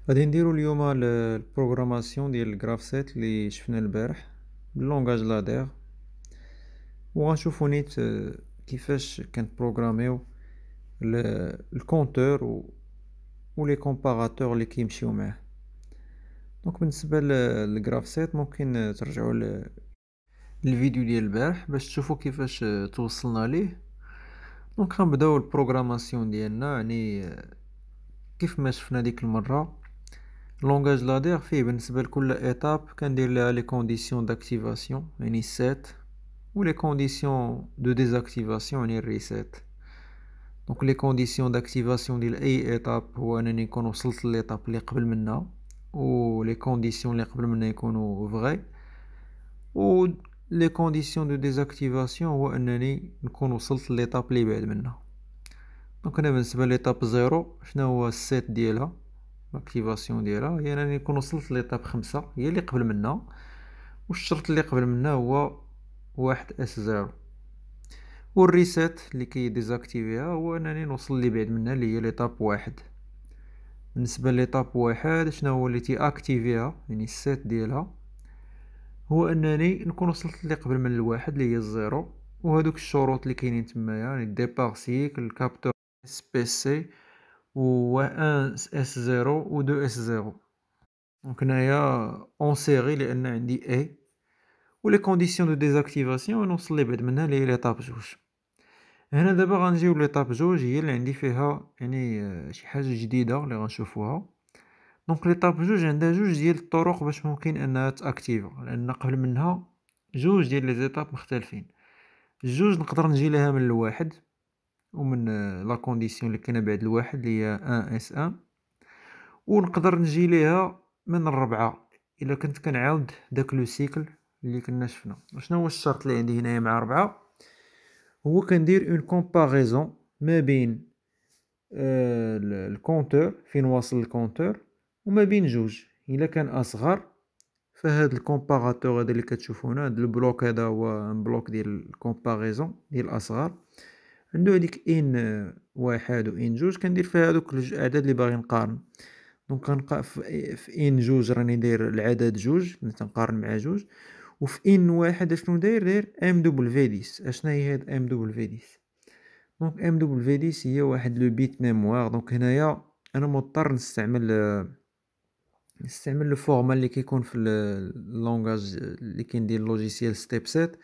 غادي نديرو اليوم البروغراماسيون ديال الجراف سيت اللي شفنا البارح باللونغاج لادير، وغنشوفو نيت كيفاش كنبروغراميو الكونتور و لي كومباراتور اللي كيمشيو معاه. دونك بالنسبه للجراف سيت ممكن ترجعوا للفيديو ديال البارح باش تشوفوا كيفاش توصلنا ليه. دونك غنبداو البروغراماسيون ديالنا، يعني كيف ما شفنا ديك المره. لونغاج لادير فيه بالنسبة لكل ايتاب كندير لها لي كونديسيون داكتيفاسيون يعني سيت، و لي كونديسيون دو ديزاكتيفاسيون يعني ريسيت. دونك لي كونديسيون داكتيفاسيون ديال اي ايتاب هو انني نكون وصلت لليتاب اللي قبل منها، و لي كونديسيون اللي قبل منها يكونوا فغي، و لي كونديسيون دو ديزاكتيفاسيون هو انني نكون وصلت لليتاب اللي بعد منها. دونك انا بالنسبة ليتاب زيرو شنو هو السيت ديالها، لاكتيفاسيون ديالها هي انني نكون وصلت ليطاب 5 هي اللي قبل منها، والشرط اللي قبل منها هو 1 اس 0. والريسيت اللي كي ديزاكتيفيها هو انني نوصل اللي بعد منها اللي هي ليطاب 1. بالنسبه ليطاب 1 شنو هو اللي تي اكتيفيها يعني السيت ديالها، هو انني نكون وصلت اللي قبل من الواحد اللي هي الزيرو، وهذوك الشروط اللي كاينين تمايا يعني ديبار سيكل الكابتور اس بي سي و 1 اس 0 و 2 اس 0. دونك هنايا اون سيري لان عندي اي، و لي كونديسيون دو ديزاكتيفاسيون نوصل لي بعد منها اللي هي ليطاب جوج. هنا دابا غنجيو ليطاب جوج هي اللي عندي فيها يعني شي حاجه جديده اللي غنشوفوها. دونك ليطاب جوج عندها جوج ديال الطرق باش ممكن انها تاكتيفا، لان قبل منها جوج ديال لي زيتاب مختلفين. جوج نقدر نجي لها من الواحد، ومن لا كونديسيون اللي كاينه بعد الواحد اللي هي 1 اس 1، ونقدر نجي ليها من الربعة الا كنت كنعاود داك لو سيكل اللي كنا شفنا. وشنو هو الشرط اللي عندي هنايا مع 4؟ هو كندير اون كومباريزون ما بين الكونتور فين واصل الكونتور وما بين جوج. الا كان اصغر فهاد الكومباراتور هذا اللي كتشوفوا هنا، هاد البلوك هذا هو بلوك ديال الكومباريزون ديال الاصغر. عنده هذيك ان واحد و ان جوج كندير فيها هذوك الاعداد اللي باغي نقارن. دونك غنلقى في ان جوج راني داير العدد جوج اللي تنقارن مع جوج، وفي ان واحد اشنو داير ام دوبل في 10. اشنا هي هاد ام دوبل في 10؟ دونك ام دوبل في 10 هي واحد لو بيت ميموار. دونك هنايا انا مضطر نستعمل لو فورمال اللي كيكون في اللونغاج اللي كندير لوجيسيال ستيب سيت،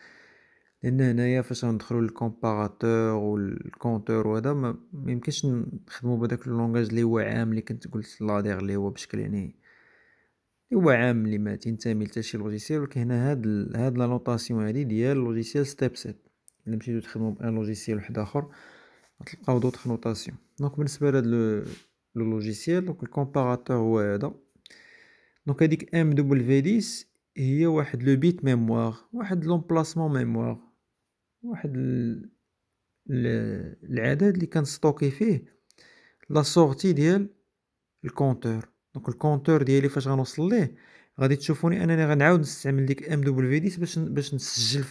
لان هنايا فاش غندخلو للكومباراتور والكونتور وهذا ما يمكنش نخدمو بهداك اللونغاج اللي هو عام اللي كنت قلت لادير اللي هو بشكل يعني اللي هو عام اللي ما تنتمي لتا شي لوجيسيال. ولكن هنا هاد لا نوطاسيون هادي ديال لوجيسيال ستيب سيت، الا مشيتو تخدمو بان لوجيسيال واحد اخر غتلقاو دوطخ نوطاسيون. دونك بالنسبه لهاد لو لوجيسيال، دونك الكومباراتور هو هذا. دونك هاديك ام دوبل في 10 هي واحد لو بيت ميموار، واحد لومبلاسمون ميموار، واحد العدد اللي كنستوكي فيه لا سورتي ديال الكونتور. دونك الكونتور ديالي فاش غنوصل ليه غادي تشوفوني انني غنعاود نستعمل ديك ام دوبل في 10 باش نسجل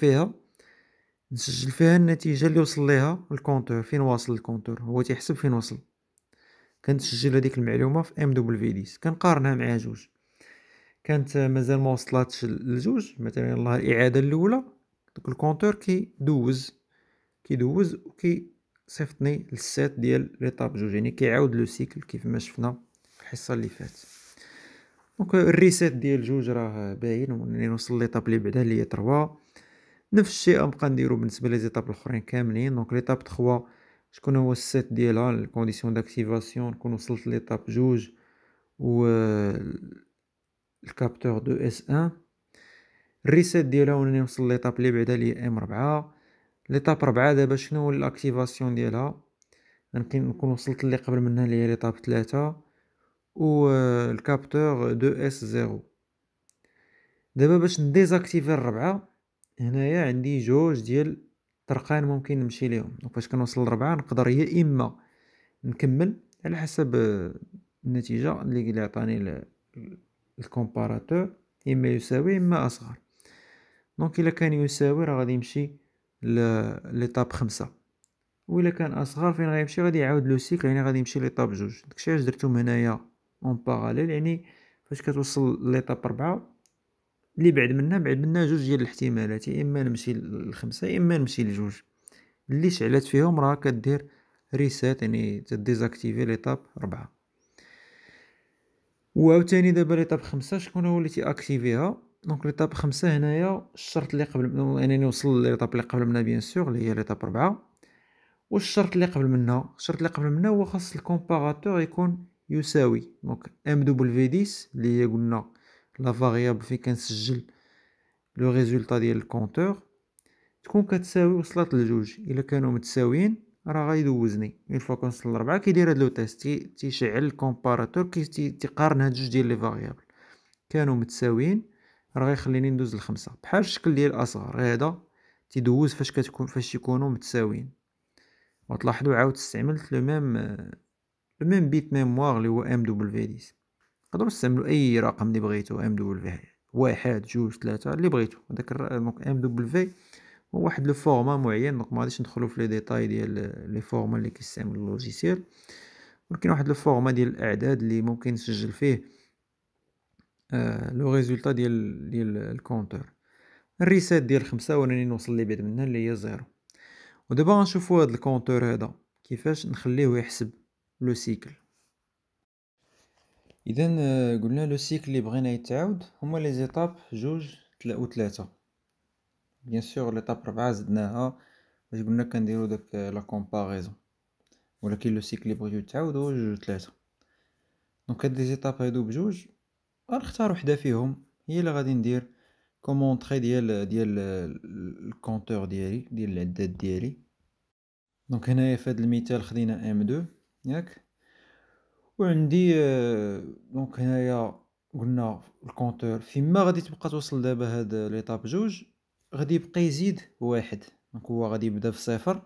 فيها النتيجه اللي وصل ليها الكونتور. فين واصل الكونتور هو تيحسب فين وصل، كنسجل هذيك المعلومه في ام دوبل في 10 كنقارنها مع جوج. كانت مازال ما وصلاتش لجوج، مثلا الله الاعاده الاولى دوك الكونتور كيدوز وكيصيفطني للسيت ديال ليطاب جوج، يعني كيعاود لو سيكل كيف ما شفنا في الحصه اللي فاتت. دونك الريسيت ديال جوج راه باين، وني نوصل ليطاب اللي بعدها اللي هي 3. نفس الشيء غنبقى نديرو بالنسبه لي زيتاب الاخرين كاملين. دونك ليطاب 3 شكون هو السيت ديالها الكونديسيون داكتيفاسيون، نكون وصلت ليطاب جوج و الكابتور 2 اس 1. الريسيت ديالها وني نوصل ليطاب اللي بعدها اللي هي ام 4. ليطاب 4 دابا شنو هو الاكتيفاسيون ديالها، يمكن نكون وصلت اللي قبل منها اللي هي ليطاب 3 و الكابتور 2 اس 0. دابا باش نديزاكتيفي الربعة هنايا عندي جوج ديال الطرقان ممكن نمشي ليهم. دونك فاش كنوصل للربعة نقدر يا اما نكمل على حسب النتيجة اللي عطاني الكومباراتور، اما يساوي اما اصغر. دونك الا كان يساوي راه غادي يمشي ليطاب 5، و الا كان اصغر فين غيمشي غادي يعاود لو سيكل يعني غادي يمشي ليطاب جوج. داكشي علاش درتهم هنايا اون باراليل، يعني فاش كتوصل ليطاب 4 اللي بعد منها جوج ديال الاحتمالات، يا اما نمشي لخمسة يا اما نمشي لجوج. اللي شعلات فيهم راه كدير ريسيت، يعني تديزاكتيفي ليطاب 4. وعاوتاني دابا ليطاب 5 شكون هو اللي تياكتيفيها؟ دونك ليطاب 5 هنايا الشرط اللي قبل، يعني نوصل لليطاب اللي قبل منها بيان سور اللي هي ليطاب 4. والشرط اللي قبل منها، الشرط اللي قبل منها هو خاص الكومباراتور يكون يساوي. دونك ام دبليو 10 اللي هي قلنا لا فاريابل فين كنسجل لو ريزولطا ديال الكونتور تكون كتساوي وصلت لجوج. الا كانوا متساويين راه غيدوزني. اون فوا كنوصل ل4 كيدير هاد لو تيست، تيشعل الكومباراتور تيقارن هاد جوج ديال لي فاريابل. كانوا متساويين راه غيخليني ندوز ل5 بحال الشكل ديال الاصغر. هذا تيدوز فاش يكونوا متساويين. وتلاحظوا عاود استعملت لو ميم بيت ميموار اللي هو ام دبليو 10. تقدروا تستعملوا اي رقم اللي بغيتو، ام دبليو 1 2 3 اللي بغيتو. هذاك دونك ام دبليو هو واحد لو فورما معين. دونك ما غاديش ندخلوا في لي ديتاي ديال لي فورما اللي كيستعمل اللوجيسيال، ولكن واحد لو فورما ديال الاعداد اللي ممكن نسجل فيه لو ريزولطا ديال الكونتور. الريسيت ديال 5 وراني نوصل لي بعد منها اللي هي 0. ودابا غنشوفوا هاد الكونتور هذا كيفاش نخليه يحسب لو سيكل. اذا قلنا لو سيكل اللي بغينا يتعاود هما لي زيتاب 2 و 3. بيان سور ليطاب 4 زدناها باش قلنا كنديرو داك لا كومباريزون، ولكن لو سيكل اللي بغيتو يتعاود هو 2 و 3. دونك هاد لي زيتاب هادو بجوج غنختار وحده فيهم هي اللي غادي ندير كومونطري ديال الكونتور ديالي، ديال العداد ديالي. دونك هنايا في هاد المثال خدينا ام 2 ياك، وعندي دونك هنايا قلنا الكونتور فيما غادي تبقى توصل دابا هاد ليطاب 2 غادي يبقى يزيد واحد. دونك هو غادي يبدا بصفر،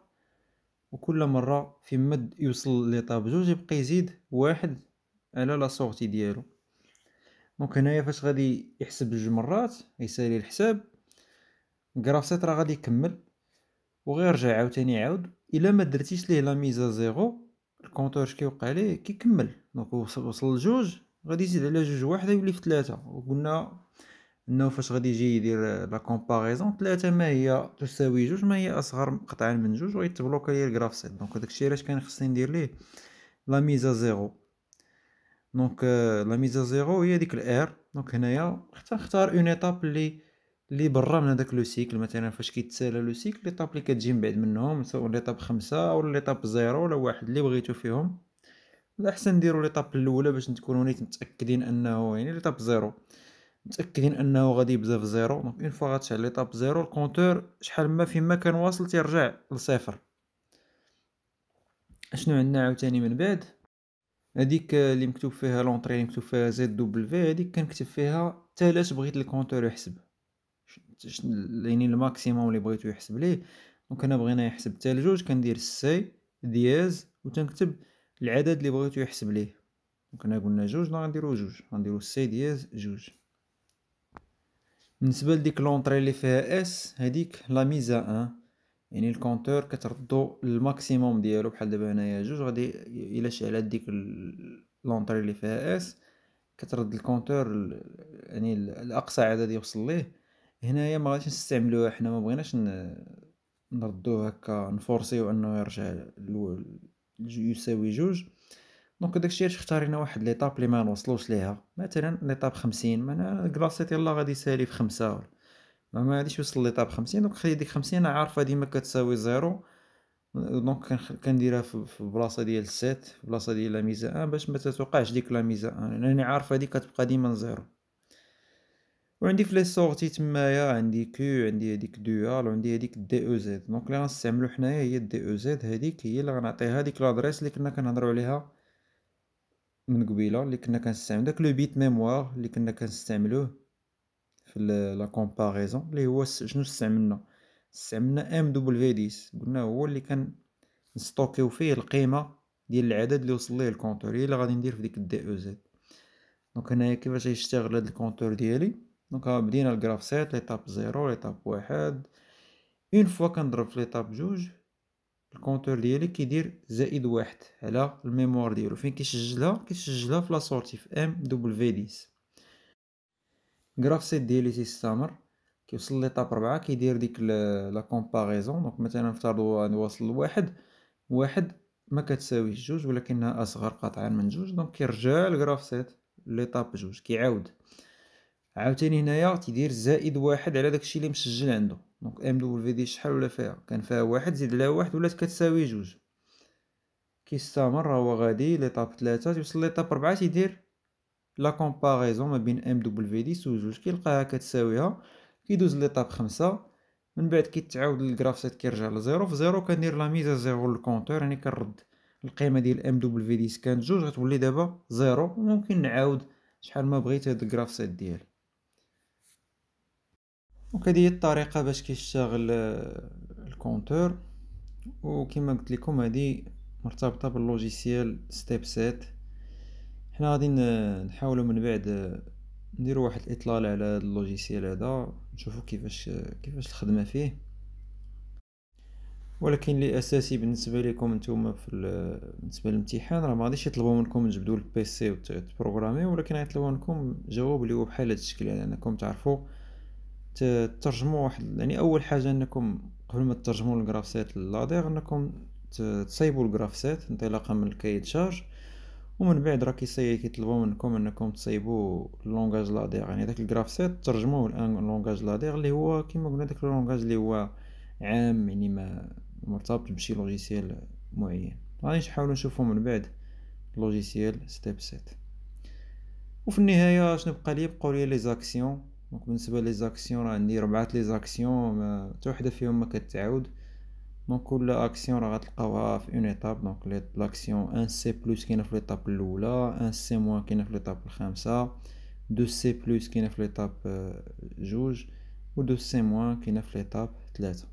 وكل مره فيما يوصل ليطاب 2 يبقى يزيد واحد على لا سورتي ديالو. دونك هنايا فاش غادي يحسب جوج مرات يسالي الحساب، الكرافسيت راه غادي يكمل وغيرجع عاوتاني يعاود. الا ما درتيش ليه لا ميزا زيرو الكونتور اش كيوقع ليه كيكمل. دونك وصل لجوج غادي يزيد على جوج واحد يولي في 3. وقلنا انه فاش غادي يجي يدير لا كومباريزون 3 ما هي تساوي جوج ما هي اصغر قطعا من جوج ويتبلوكا ليا الكرافسيت. دونك داكشي علاش كان خصني ندير ليه لا ميزا زيرو. دونك لا ميزا زيرو هي ديك الار. دونك هنايا نختار اون ايطاب اللي برا من هذاك لو سيكل. مثلا فاش كيتسالى لو سيكل ليطاب اللي كتجي من بعد منهم سواء ليطاب 5 او ليطاب 0 ولا واحد اللي بغيتو فيهم. الاحسن نديرو ليطاب الاولى باش تكونوا نيت متاكدين انه يعني ليطاب 0 متاكدين انه غادي يبدا في 0. دونك اون فوا غتشعل ليطاب 0 الكونتور شحال ما فيما كان واصل تيرجع لصفر. اشنو عندنا عاوتاني من بعد؟ هذيك اللي مكتوب فيها لونطري اللي مكتوب فيها زد دبليو هذيك كنكتب فيها تالاش بغيت الكونتور يحسب يعني الماكسيموم اللي بغيتو يحسب ليه. دونك انا بغينا يحسب حتى لجوج كندير سي دياز وتنكتب العدد اللي بغيتو يحسب ليه. دونك انا قلنا جوج غنديرو جوج، غنديرو سي دياز جوج. بالنسبه لديك لونطري اللي فيها اس هذيك لا ميزا 1 يعني الكونتور كتردو للماكسيموم ديالو. بحال دابا هنايا جوج غادي الا شعلات ديك لونطري اللي فيها اس كترد الكونتور يعني الاقصى عدد يوصل ليه. هنايا ما غاديش نستعملوها، حنا ما بغيناش نردوه هكا نفورسيو انه يرجع يساوي جوج. دونك داكشي علاش اختارينا واحد ليطاب اللي ما نوصلوش ليها. مثلا ليطاب 50 معناها كلاصيت يلاه غادي يسالي في 5 ما غاديش يوصل ليطاب 50. دونك خلي ديك 50 عارفه ديما كتساوي 0. دونك كنديرها في بلاصه ديال سيت في بلاصه ديال لا ميزا 1 باش ما تتوقعش ديك لا ميزا 1 لانني عارفه هذيك كتبقى ديما 0. وعندي في لي سورتي تمايا عندي كيو عندي هذيك دوال وعندي هذيك دي او زد. دونك اللي غنستعملو حنايا هي دي او زد. هذيك هي اللي غنعطيها هذيك لادريس اللي كنا كنهضروا عليها من قبيله اللي كنا كنستعمل داك لو بيت ميموار اللي كنا كنستعملوه في لا كومباريزون اللي هو شنو استعملنا ام دبليو 10. قلنا هو اللي كان نستوكيو فيه القيمه ديال العدد اللي وصل ليه الكونتور هي اللي غادي ندير في ديك دي او زد. دونك هنايا كيفاش يشتغل هذا الكونتور ديالي. دونك بدينا الجراف سيت ليطاب 0 ليطاب 1. اون فوا كنضرب في ليطاب 2 الكونتور ديالي كيدير -1 على الميموار ديالو. فين كيسجلها في لا سورتي في MW10. الجراف سيت ديالي تيستمر، كيوصل ليطاب 4 كيدير ديك لا كومباريزون. دونك مثلا نفترضوا اني واصل لواحد، واحد ما كتساويش جوج ولكنها اصغر قطعا من جوج، دونك كيرجع الجراف سيت ليطاب جوج كيعاود. عاوتاني هنايا تيدير -1 على داكشي اللي مسجل عنده. دونك MW10 شحال ولا فيها؟ كان فيها واحد، زيد عليها واحد ولات كتساوي جوج. كيستمر هو غادي ليطاب 3 توصل ليطاب 4 تيدير لا كومباريزون ما بين MW10 و جوج، كيلقاها كتساويها، كيدوز ليطاب 5. من بعد كيتعاود الجراف سيت كيرجع لزيرو. في زيرو كندير لا ميزا زيرو للكونتور، يعني كنرد القيمه ديال MW10 كانت جوج غتولي دابا زيرو، وممكن نعاود شحال ما بغيت هاد الجراف سيت ديالي. دونك هذه هي الطريقه باش كيشتغل الكونتور. وكما قلت لكم هذه مرتبطه باللوجيسيال ستيب سيت. حنا غادي نحاولوا من بعد نديروا واحد الاطلاله على هذا اللوجيسيال هذا، نشوفوا كيفاش الخدمه فيه. ولكن اللي اساسي بالنسبه لكم نتوما بالنسبه للامتحان راه ما غاديش يطلبوا منكم تجبدوا البيسي وتبروغرامي، ولكن غيطلبوا منكم جواب اللي هو بحال هذا الشكل، يعني انكم تعرفوا تترجموا واحد. يعني اول حاجه انكم قبل ما تترجموا الجراف سيت للادير انكم تصايبوا الجراف سيت انطلاقا من الكاي تشارج، ومن بعد راه كيطلبوا منكم انكم تصايبوا اللونغاج لادير، يعني داك الجراف سيت ترجموه الان لونغاج لادير اللي هو كما قلنا داك اللونغاج اللي هو عام، يعني ما مرتبط بشي لوجيسيال معين. غادي نحاولوا نشوفوا من بعد لوجيسيال ستيب سيت. وفي النهايه شنو بقى لي؟ بقاو لي لي زاكسيون. دونك بالنسبه لي زاكسيون راه عندي 4 لي زاكسيون، حتى وحده فيهم ما كتعاود. دونك كل اكسيون راه غتلقاوها في اون ايطاب. دونك لاكسيون 1 سي بلس كاينه في ليطاب الاولى، 1 سي موان كاينه في ليطاب الخامسه، 2 سي بلس كاينه في ليطاب جوج، و 2 سي موان كاينه في ليطاب 3.